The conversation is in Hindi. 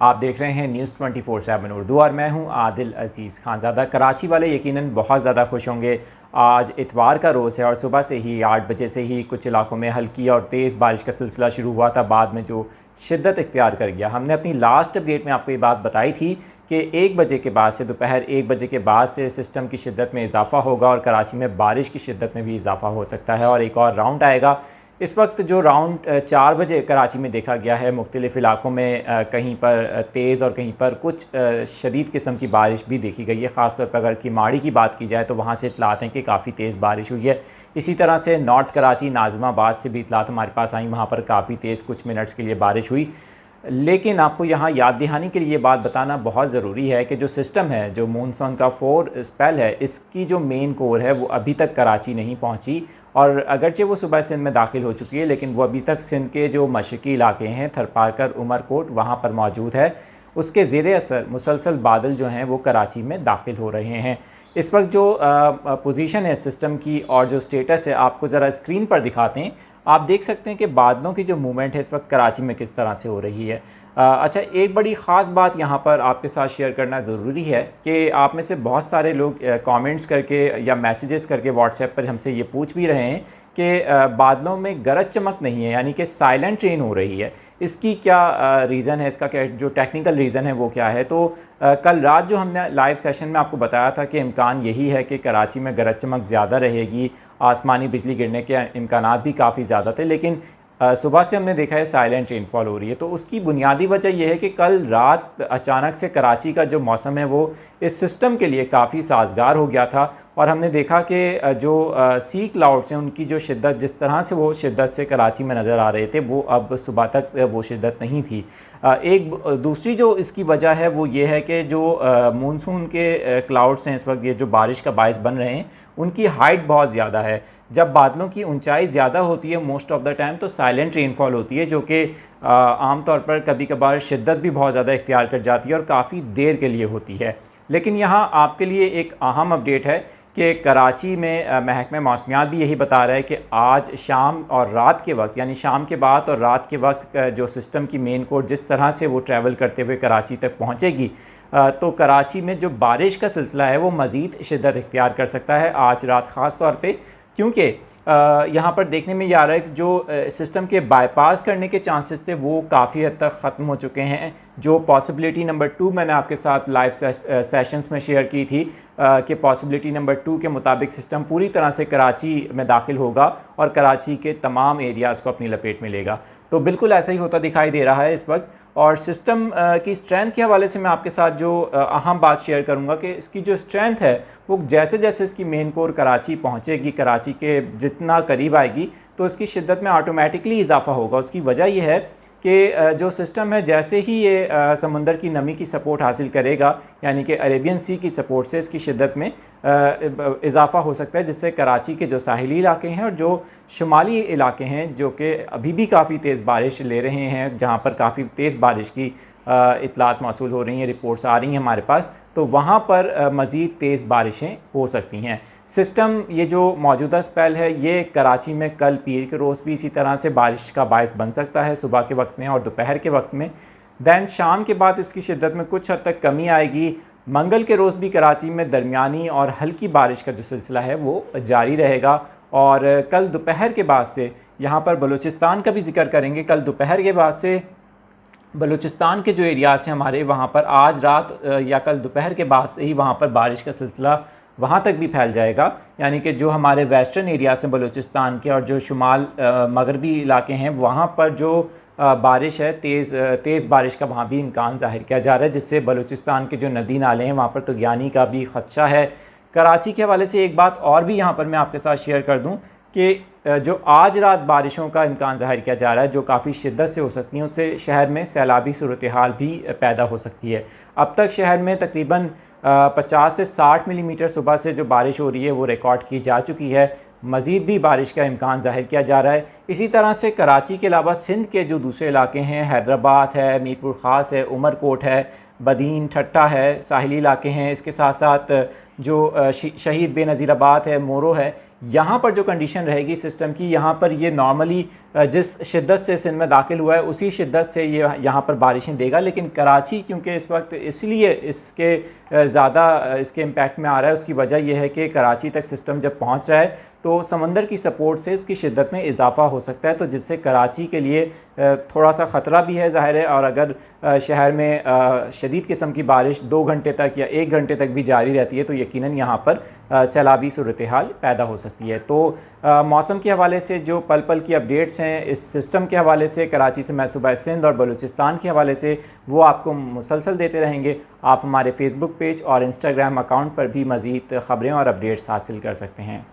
आप देख रहे हैं न्यूज़ 24/7 उर्दू और मैं हूं आदिल अजीज़ खानज़ादा। कराची वाले यकीनन बहुत ज़्यादा खुश होंगे। आज इतवार का रोज़ है और सुबह से ही 8 बजे से ही कुछ इलाकों में हल्की और तेज़ बारिश का सिलसिला शुरू हुआ था, बाद में जो शिद्दत इख्तियार कर गया। हमने अपनी लास्ट अपडेट में आपको ये बात बताई थी कि 1 बजे के बाद से, दोपहर 1 बजे के बाद से सिस्टम की शिद्दत में इजाफा होगा और कराची में बारिश की शिद्दत में भी इजाफा हो सकता है और एक और राउंड आएगा। इस वक्त जो राउंड 4 बजे कराची में देखा गया है, मुख्तलिफ़ इलाकों में कहीं पर तेज़ और कहीं पर कुछ शदीद किस्म की बारिश भी देखी गई है। ख़ास तौर पर अगर किमाड़ी की बात की जाए तो वहाँ से इतलात हैं कि काफ़ी तेज़ बारिश हुई है। इसी तरह से नॉर्थ कराची नाज़िमाबाद से भी इतलात हमारे पास आई, वहाँ पर काफ़ी तेज़ कुछ मिनट्स के लिए बारिश हुई। लेकिन आपको यहाँ याद दहानी के लिए ये बात बताना बहुत ज़रूरी है कि जो सिस्टम है, जो मानसून का 4 स्पेल है, इसकी जो मेन कोर है वो अभी तक कराची नहीं पहुँची और अगरचे वो सुबह सिंध में दाखिल हो चुकी है, लेकिन वो अभी तक सिंध के जो मशरकी इलाके हैं, थरपारकर, उमरकोट, वहाँ पर मौजूद है। उसके ज़ेरे असर मुसलसल बादल जो हैं वो कराची में दाखिल हो रहे हैं। इस वक्त जो पोजीशन है सिस्टम की और जो स्टेटस है, आपको ज़रा स्क्रीन पर दिखाते हैं। आप देख सकते हैं कि बादलों की जो मूवमेंट है इस वक्त कराची में किस तरह से हो रही है। अच्छा, एक बड़ी ख़ास बात यहाँ पर आपके साथ शेयर करना ज़रूरी है कि आप में से बहुत सारे लोग कमेंट्स करके या मैसेजेस करके व्हाट्सएप पर हमसे ये पूछ भी रहे हैं कि बादलों में गरज चमक नहीं है, यानी कि साइलेंट रेन हो रही है। इसकी क्या रीज़न है, इसका क्या जो टेक्निकल रीज़न है वो क्या है? तो कल रात जो हमने लाइव सेशन में आपको बताया था कि इम्कान यही है कि कराची में गरज चमक ज़्यादा रहेगी, आसमानी बिजली गिरने के इम्कानात भी काफ़ी ज़्यादा थे, लेकिन सुबह से हमने देखा है साइलेंट रेनफॉल हो रही है। तो उसकी बुनियादी वजह यह है कि कल रात अचानक से कराची का जो मौसम है वो इस सिस्टम के लिए काफ़ी साजगार हो गया था और हमने देखा कि जो सी क्लाउड्स हैं उनकी जो शिद्दत, जिस तरह से वो शिद्दत से कराची में नज़र आ रहे थे, वो अब सुबह तक वो शिद्दत नहीं थी। एक दूसरी जो इसकी वजह है वो ये है कि जो मानसून के क्लाउड्स हैं इस वक्त, ये जो बारिश का बायस बन रहे हैं, उनकी हाइट बहुत ज़्यादा है। जब बादलों की ऊंचाई ज़्यादा होती है मोस्ट ऑफ़ द टाइम तो साइलेंट रेनफॉल होती है, जो कि आम तौर पर कभी कभार शिद्दत भी बहुत ज़्यादा इख्तियार कर जाती है और काफ़ी देर के लिए होती है। लेकिन यहाँ आपके लिए एक अहम अपडेट है कि कराची में महकमा मौसमियात भी यही बता रहा है कि आज शाम और रात के वक्त, यानी शाम के बाद और रात के वक्त जो सिस्टम की मेन कोर जिस तरह से वो ट्रैवल करते हुए कराची तक पहुँचेगी, तो कराची में जो बारिश का सिलसिला है वो मज़ीद शिद्दत इख्तियार कर सकता है आज रात ख़ास तौर पे, क्योंकि यहाँ पर देखने में ये आ रहा है कि जो सिस्टम के बाईपास करने के चांसेस थे वो काफ़ी हद तक ख़त्म हो चुके हैं। जो पॉसिबिलिटी नंबर 2 मैंने आपके साथ लाइव सेशंस में शेयर की थी कि पॉसिबिलिटी नंबर 2 के मुताबिक सिस्टम पूरी तरह से कराची में दाखिल होगा और कराची के तमाम एरियाज़ को अपनी लपेट में लेगा। तो बिल्कुल ऐसा ही होता दिखाई दे रहा है इस वक्त। और सिस्टम की स्ट्रेंथ के हवाले से मैं आपके साथ जो अहम बात शेयर करूंगा कि इसकी जो स्ट्रेंथ है वो जैसे जैसे इसकी मेन कोर कराची पहुंचेगी, कराची के जितना करीब आएगी, तो इसकी शिद्दत में ऑटोमेटिकली इजाफा होगा। उसकी वजह यह है कि जो सिस्टम है जैसे ही ये समुंदर की नमी की सपोर्ट हासिल करेगा, यानी कि अरेबियन सी की सपोर्ट से इसकी शिद्दत में इजाफा हो सकता है, जिससे कराची के जो साहिली इलाके हैं और जो शुमाली इलाके हैं जो कि अभी भी काफ़ी तेज़ बारिश ले रहे हैं, जहाँ पर काफ़ी तेज़ बारिश की इतलात मौसूल हो रही हैं, रिपोर्ट्स आ रही हैं हमारे पास, तो वहाँ पर मज़ीद तेज़ बारिशें हो सकती हैं। सिस्टम ये जो मौजूदा स्पेल है ये कराची में कल पीर के रोज़ भी इसी तरह से बारिश का बायस बन सकता है, सुबह के वक्त में और दोपहर के वक्त में। दैन शाम के बाद इसकी शिद्दत में कुछ हद तक कमी आएगी। मंगल के रोज़ भी कराची में दरमियानी और हल्की बारिश का जो सिलसिला है वो जारी रहेगा और कल दोपहर के बाद से यहाँ पर बलूचिस्तान का भी जिक्र करेंगे। कल दोपहर के बाद से बलूचिस्तान के जो एरियाज़ हैं हमारे, वहाँ पर आज रात या कल दोपहर के बाद से ही वहाँ पर बारिश का सिलसिला वहाँ तक भी फैल जाएगा, यानी कि जो हमारे वेस्टर्न एरियाज़ हैं बलूचिस्तान के और जो शुमाल मगरबी इलाके हैं, वहाँ पर जो बारिश है, तेज़ बारिश का वहाँ भी इम्कान ज़ाहिर किया जा रहा है, जिससे बलूचिस्तान के जो नदी नाले हैं वहाँ पर तग़यानी का भी ख़दशा है। कराची के हवाले से एक बात और भी यहाँ पर मैं आपके साथ शेयर कर दूँ कि जो आज रात बारिशों का इम्कान ज़ाहिर किया जा रहा है, जो काफ़ी शिद्दत से हो सकती हैं, उससे शहर में सैलाबी सूरत हाल भी पैदा हो सकती है। अब तक शहर में तकरीबन 50 से 60 मिलीमीटर सुबह से जो बारिश हो रही है वो रिकॉर्ड की जा चुकी है। मज़ीद भी बारिश का इम्कान ज़ाहिर किया जा रहा है। इसी तरह से कराची के अलावा सिंध के जो दूसरे इलाके हैं, हैदराबाद है, मीरपुर ख़ास है, उमरकोट है, बदीन, ठट्टा है, साहिली इलाके हैं, इसके साथ साथ जो शहीद बेनज़ीराबाद है, मोरो है, यहाँ पर जो कंडीशन रहेगी सिस्टम की, यहाँ पर ये नॉर्मली जिस शिद्दत से सिंध में दाखिल हुआ है उसी शिद्दत से ये यहाँ पर बारिशें देगा। लेकिन कराची क्योंकि इस वक्त इसलिए इसके ज़्यादा इसके इम्पैक्ट में आ रहा है, उसकी वजह यह है कि कराची तक सिस्टम जब पहुँच रहा है तो समंदर की सपोर्ट से उसकी शिद्दत में इजाफा हो सकता है, तो जिससे कराची के लिए थोड़ा सा ख़तरा भी है ज़ाहिर है। और अगर शहर में शदीद किस्म की बारिश 2 घंटे तक या 1 घंटे तक भी जारी रहती है तो यकीनन यहाँ पर सैलाबी सूरत हाल पैदा हो सकती है। तो मौसम के हवाले से जो पल पल की अपडेट्स हैं, इस सिस्टम के हवाले से, कराची से महसूबा सिंध और बलूचिस्तान के हवाले से, वो आपको मुसलसल देते रहेंगे। आप हमारे फेसबुक पेज और इंस्टाग्राम अकाउंट पर भी मज़ीद ख़बरें और अपडेट्स हासिल कर सकते हैं।